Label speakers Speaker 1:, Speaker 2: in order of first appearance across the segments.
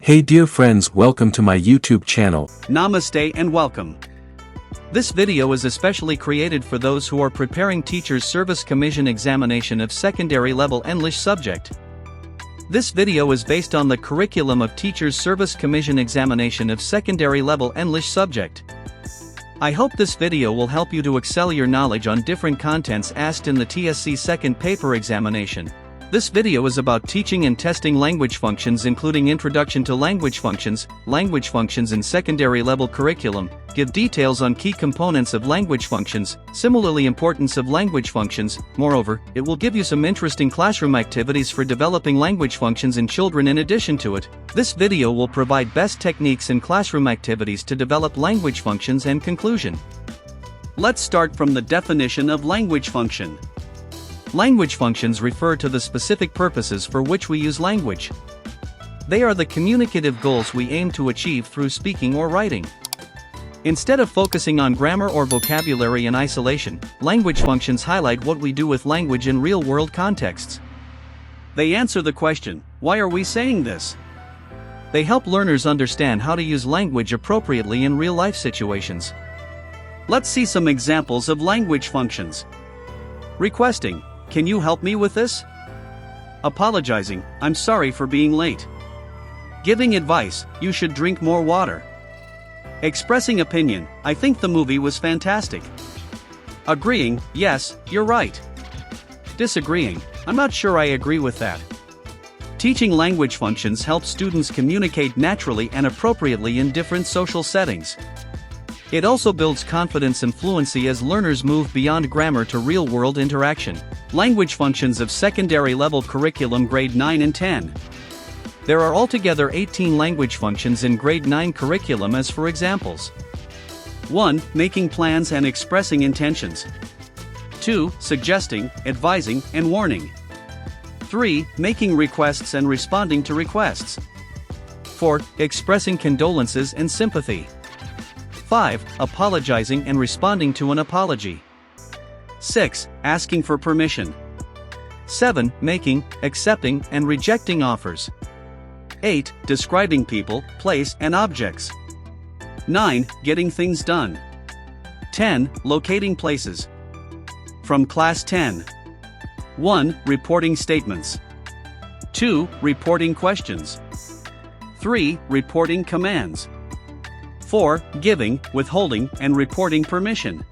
Speaker 1: Hey dear friends, welcome to my YouTube channel.
Speaker 2: Namaste and welcome. This video is especially created for those who are preparing Teachers Service Commission examination of secondary level English subject. This video is based on the curriculum of Teachers Service Commission examination of secondary level English subject. I hope this video will help you to excel your knowledge on different contents asked in the TSC second paper examination. This video is about teaching and testing language functions, including introduction to language functions in secondary level curriculum, give details on key components of language functions, similarly importance of language functions. Moreover, it will give you some interesting classroom activities for developing language functions in children. In addition to it, this video will provide best techniques in classroom activities to develop language functions and conclusion. Let's start from the definition of language function. Language functions refer to the specific purposes for which we use language. They are the communicative goals we aim to achieve through speaking or writing. Instead of focusing on grammar or vocabulary in isolation, language functions highlight what we do with language in real-world contexts. They answer the question, why are we saying this? They help learners understand how to use language appropriately in real-life situations. Let's see some examples of language functions. Requesting, can you help me with this? Apologizing, I'm sorry for being late. Giving advice, you should drink more water. Expressing opinion, I think the movie was fantastic. Agreeing, yes, you're right. Disagreeing, I'm not sure I agree with that. Teaching language functions helps students communicate naturally and appropriately in different social settings. It also builds confidence and fluency as learners move beyond grammar to real-world interaction. Language functions of secondary level curriculum grade 9 and 10. There are altogether 18 language functions in grade 9 curriculum as for examples. 1. Making plans and expressing intentions. 2. Suggesting, advising, and warning. 3. Making requests and responding to requests. 4. Expressing condolences and sympathy. 5. Apologizing and responding to an apology. 6. Asking for permission. 7. Making, accepting, and rejecting offers. 8. Describing people, place, and objects. 9. Getting things done. 10. Locating places. From Class 10. 1. Reporting statements. 2. Reporting questions. 3. Reporting commands. 4. Giving, withholding, and reporting permission.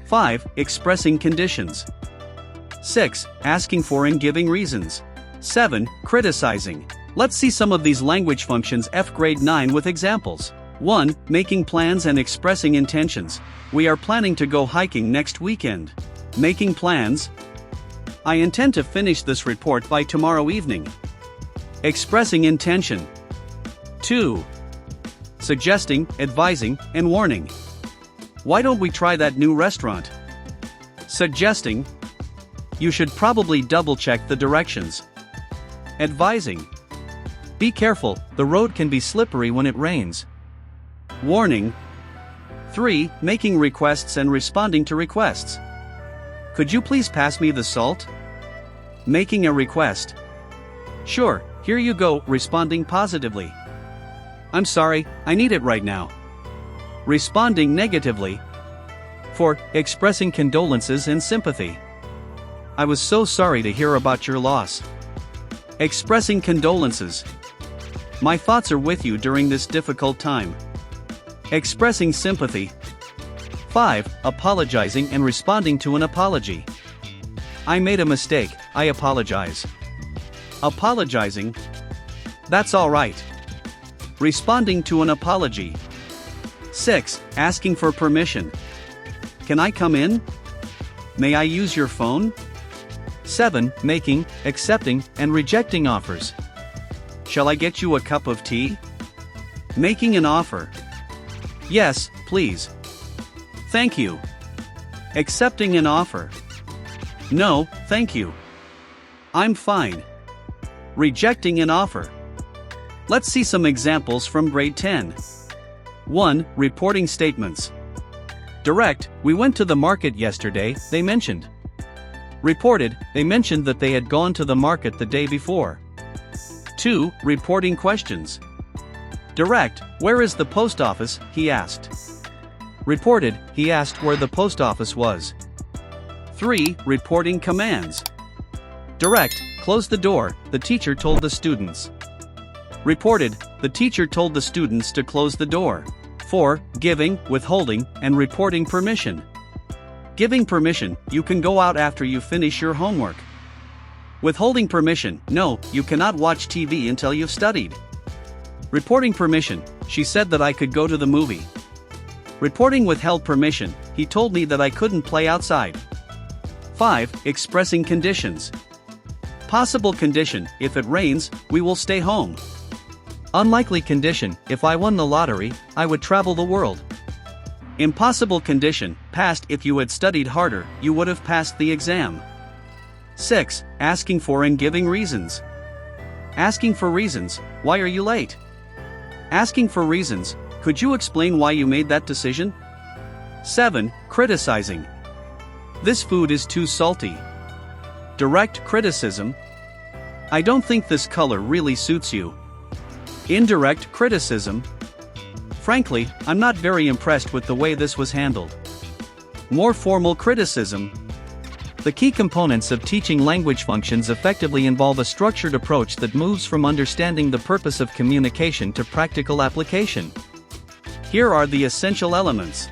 Speaker 2: 5. Expressing conditions. 6. Asking for and giving reasons. 7. Criticizing. Let's see some of these language functions F grade 9 with examples. 1. Making plans and expressing intentions. We are planning to go hiking next weekend. Making plans. I intend to finish this report by tomorrow evening. Expressing intention. 2. Suggesting, advising, and warning. Why don't we try that new restaurant? Suggesting. You should probably double-check the directions. Advising. Be careful, the road can be slippery when it rains. Warning. 3. Making requests and responding to requests. Could you please pass me the salt? Making a request. Sure, here you go, responding positively. I'm sorry, I need it right now. Responding negatively. 4. Expressing condolences and sympathy. I was so sorry to hear about your loss. Expressing condolences. My thoughts are with you during this difficult time. Expressing sympathy. 5. Apologizing and responding to an apology. I made a mistake, I apologize. Apologizing. That's all right. Responding to an apology. 6. Asking for permission. Can I come in? May I use your phone? 7. Making, accepting, and rejecting offers. Shall I get you a cup of tea? Making an offer. Yes, please. Thank you. Accepting an offer. No, thank you. I'm fine. Rejecting an offer. Let's see some examples from grade 10. 1. Reporting statements. Direct, we went to the market yesterday, they mentioned. Reported, they mentioned that they had gone to the market the day before. 2. Reporting questions. Direct, where is the post office, he asked. Reported, he asked where the post office was. 3. Reporting commands. Direct, close the door, the teacher told the students. Reported, the teacher told the students to close the door. 4. Giving, withholding, and reporting permission. Giving permission, you can go out after you finish your homework. Withholding permission, no, you cannot watch TV until you've studied. Reporting permission, she said that I could go to the movie. Reporting withheld permission, he told me that I couldn't play outside. 5. Expressing conditions. Possible condition, if it rains, we will stay home. Unlikely condition, if I won the lottery, I would travel the world. Impossible condition, past, if you had studied harder, you would have passed the exam. 6. Asking for and giving reasons. Asking for reasons, why are you late? Asking for reasons, could you explain why you made that decision? 7. Criticizing. This food is too salty. Direct criticism. I don't think this color really suits you. Indirect criticism. Frankly, I'm not very impressed with the way this was handled. More formal criticism. The key components of teaching language functions effectively involve a structured approach that moves from understanding the purpose of communication to practical application. Here are the essential elements.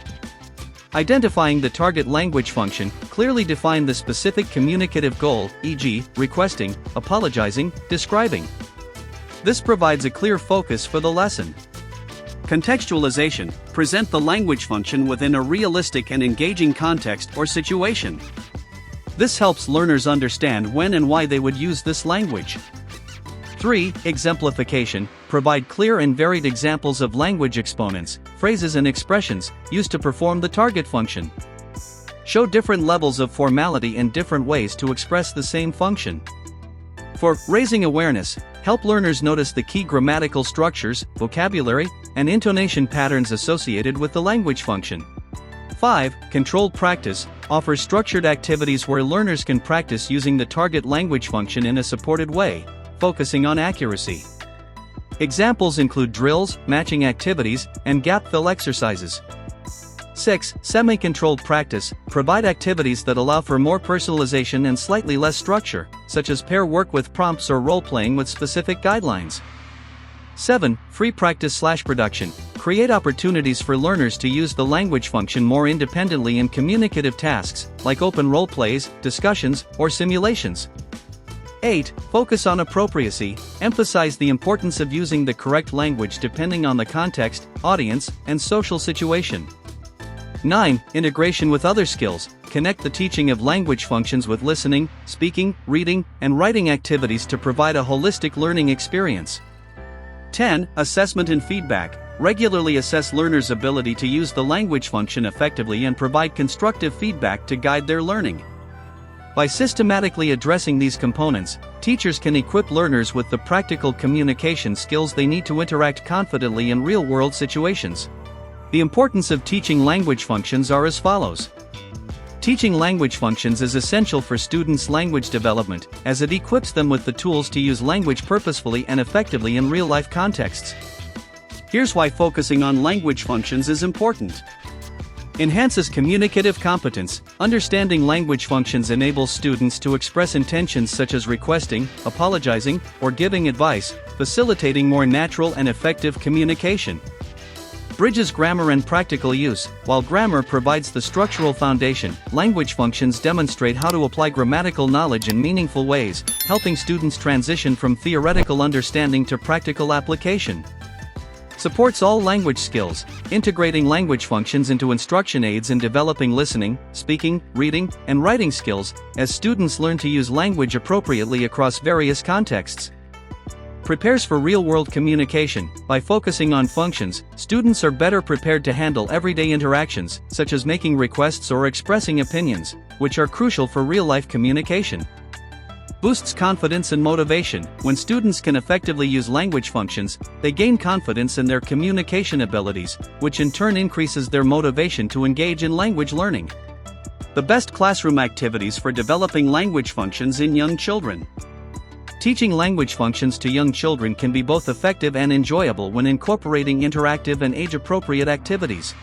Speaker 2: Identifying the target language function, clearly define the specific communicative goal, e.g., requesting, apologizing, describing. This provides a clear focus for the lesson. Contextualization, present the language function within a realistic and engaging context or situation. This helps learners understand when and why they would use this language. 3. Exemplification, provide clear and varied examples of language exponents, phrases and expressions, used to perform the target function. Show different levels of formality and different ways to express the same function. 4. Raising awareness, help learners notice the key grammatical structures, vocabulary, and intonation patterns associated with the language function. 5. Controlled practice, offers structured activities where learners can practice using the target language function in a supported way, focusing on accuracy. Examples include drills, matching activities, and gap-fill exercises. 6. Semi-controlled practice, provide activities that allow for more personalization and slightly less structure, such as pair work with prompts or role-playing with specific guidelines. 7. Free practice/production, create opportunities for learners to use the language function more independently in communicative tasks, like open role plays, discussions, or simulations. 8. Focus on appropriacy, emphasize the importance of using the correct language depending on the context, audience, and social situation. 9. Integration with other skills, connect the teaching of language functions with listening, speaking, reading, and writing activities to provide a holistic learning experience. 10. Assessment and feedback, regularly assess learners' ability to use the language function effectively and provide constructive feedback to guide their learning. By systematically addressing these components, teachers can equip learners with the practical communication skills they need to interact confidently in real-world situations. The importance of teaching language functions are as follows. Teaching language functions is essential for students' language development, as it equips them with the tools to use language purposefully and effectively in real-life contexts. Here's why focusing on language functions is important. Enhances communicative competence. Understanding language functions enables students to express intentions such as requesting, apologizing, or giving advice, facilitating more natural and effective communication. Bridges grammar and practical use. While grammar provides the structural foundation, language functions demonstrate how to apply grammatical knowledge in meaningful ways, helping students transition from theoretical understanding to practical application. Supports all language skills, integrating language functions into instruction aids in developing listening, speaking, reading, and writing skills, as students learn to use language appropriately across various contexts. Prepares for real-world communication. By focusing on functions, students are better prepared to handle everyday interactions, such as making requests or expressing opinions, which are crucial for real-life communication. Boosts confidence and motivation. When students can effectively use language functions, they gain confidence in their communication abilities, which in turn increases their motivation to engage in language learning. The best classroom activities for developing language functions in young children. Teaching language functions to young children can be both effective and enjoyable when incorporating interactive and age-appropriate activities.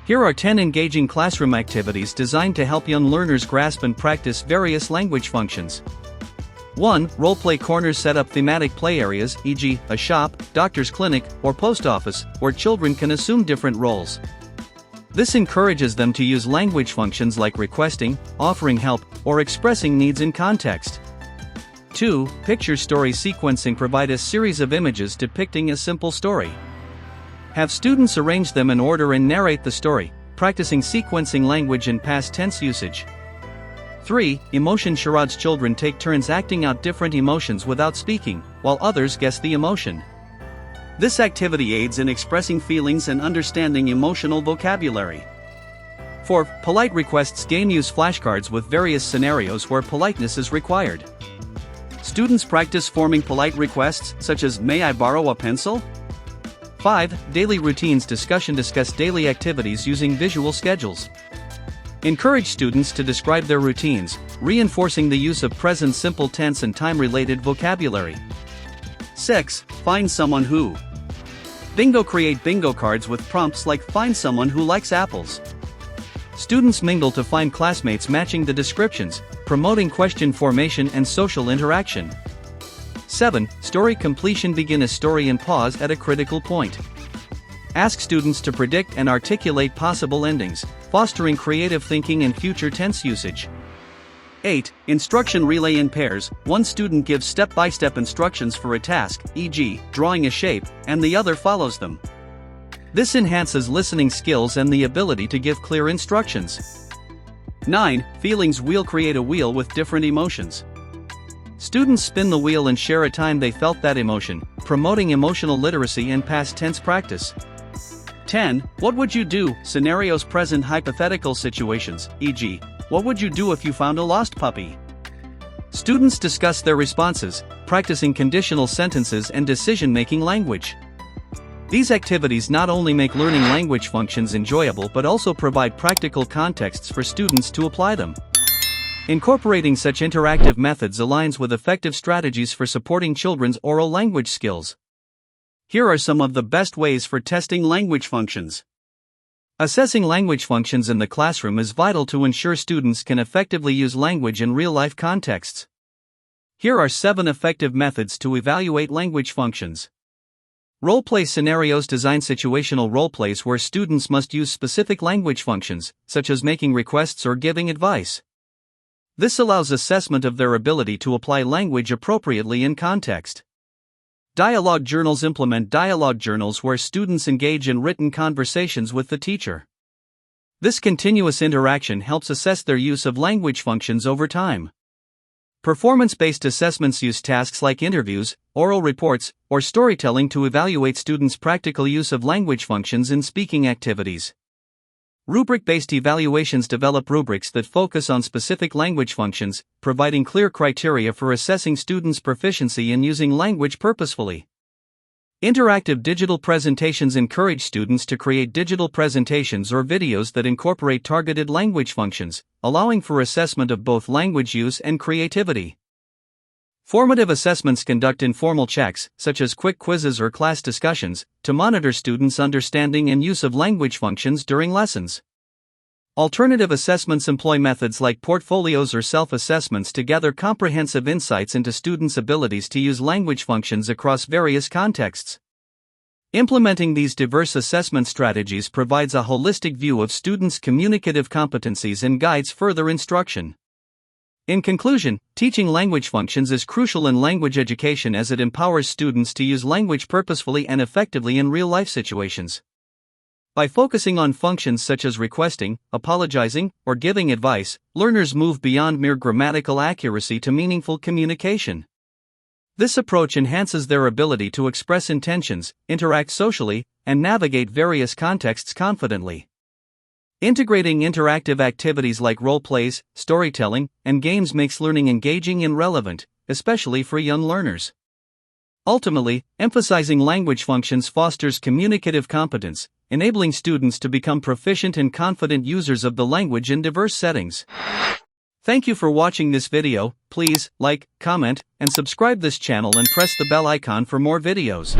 Speaker 2: Here are 10 engaging classroom activities designed to help young learners grasp and practice various language functions. 1. Role-play corners. Set up thematic play areas, e.g., a shop, doctor's clinic, or post office, where children can assume different roles. This encourages them to use language functions like requesting, offering help, or expressing needs in context. 2. Picture story sequencing. Provide a series of images depicting a simple story. Have students arrange them in order and narrate the story, practicing sequencing language and past tense usage. 3. Emotion charades. Children take turns acting out different emotions without speaking, while others guess the emotion. This activity aids in expressing feelings and understanding emotional vocabulary. 4. Polite requests. Game. Use flashcards with various scenarios where politeness is required. Students practice forming polite requests, such as, "May I borrow a pencil?" 5. Daily routines. Discuss daily activities using visual schedules. Encourage students to describe their routines, reinforcing the use of present simple tense and time-related vocabulary. 6. Find someone who. Bingo. Create bingo cards with prompts like "Find someone who likes apples." Students mingle to find classmates matching the descriptions, promoting question formation and social interaction. 7. Story completion. Begin a story and pause at a critical point. Ask students to predict and articulate possible endings, fostering creative thinking and future tense usage. 8. Instruction relay in pairs. One student gives step-by-step instructions for a task, e.g., drawing a shape, and the other follows them. This enhances listening skills and the ability to give clear instructions. 9. Feelings wheel. Create a wheel with different emotions. Students spin the wheel and share a time they felt that emotion, promoting emotional literacy and past tense practice. 10. What would you do? Scenarios. Present hypothetical situations, e.g., what would you do if you found a lost puppy? Students discuss their responses, practicing conditional sentences and decision-making language. These activities not only make learning language functions enjoyable but also provide practical contexts for students to apply them. Incorporating such interactive methods aligns with effective strategies for supporting children's oral language skills. Here are some of the best ways for testing language functions. Assessing language functions in the classroom is vital to ensure students can effectively use language in real-life contexts. Here are 7 effective methods to evaluate language functions. Role-play scenarios. Design situational role-plays where students must use specific language functions, such as making requests or giving advice. This allows assessment of their ability to apply language appropriately in context. Dialogue journals. Implement dialogue journals where students engage in written conversations with the teacher. This continuous interaction helps assess their use of language functions over time. Performance-based assessments use tasks like interviews, oral reports, or storytelling to evaluate students' practical use of language functions in speaking activities. Rubric-based evaluations. Develop rubrics that focus on specific language functions, providing clear criteria for assessing students' proficiency in using language purposefully. Interactive digital presentations. Encourage students to create digital presentations or videos that incorporate targeted language functions, allowing for assessment of both language use and creativity. Formative assessments. Conduct informal checks, such as quick quizzes or class discussions, to monitor students' understanding and use of language functions during lessons. Alternative assessments. Employ methods like portfolios or self-assessments to gather comprehensive insights into students' abilities to use language functions across various contexts. Implementing these diverse assessment strategies provides a holistic view of students' communicative competencies and guides further instruction. In conclusion, teaching language functions is crucial in language education as it empowers students to use language purposefully and effectively in real-life situations. By focusing on functions such as requesting, apologizing, or giving advice, learners move beyond mere grammatical accuracy to meaningful communication. This approach enhances their ability to express intentions, interact socially, and navigate various contexts confidently. Integrating interactive activities like role plays, storytelling, and games makes learning engaging and relevant, especially for young learners. Ultimately, emphasizing language functions fosters communicative competence, enabling students to become proficient and confident users of the language in diverse settings. Thank you for watching this video. Please like, comment, and subscribe this channel and press the bell icon for more videos.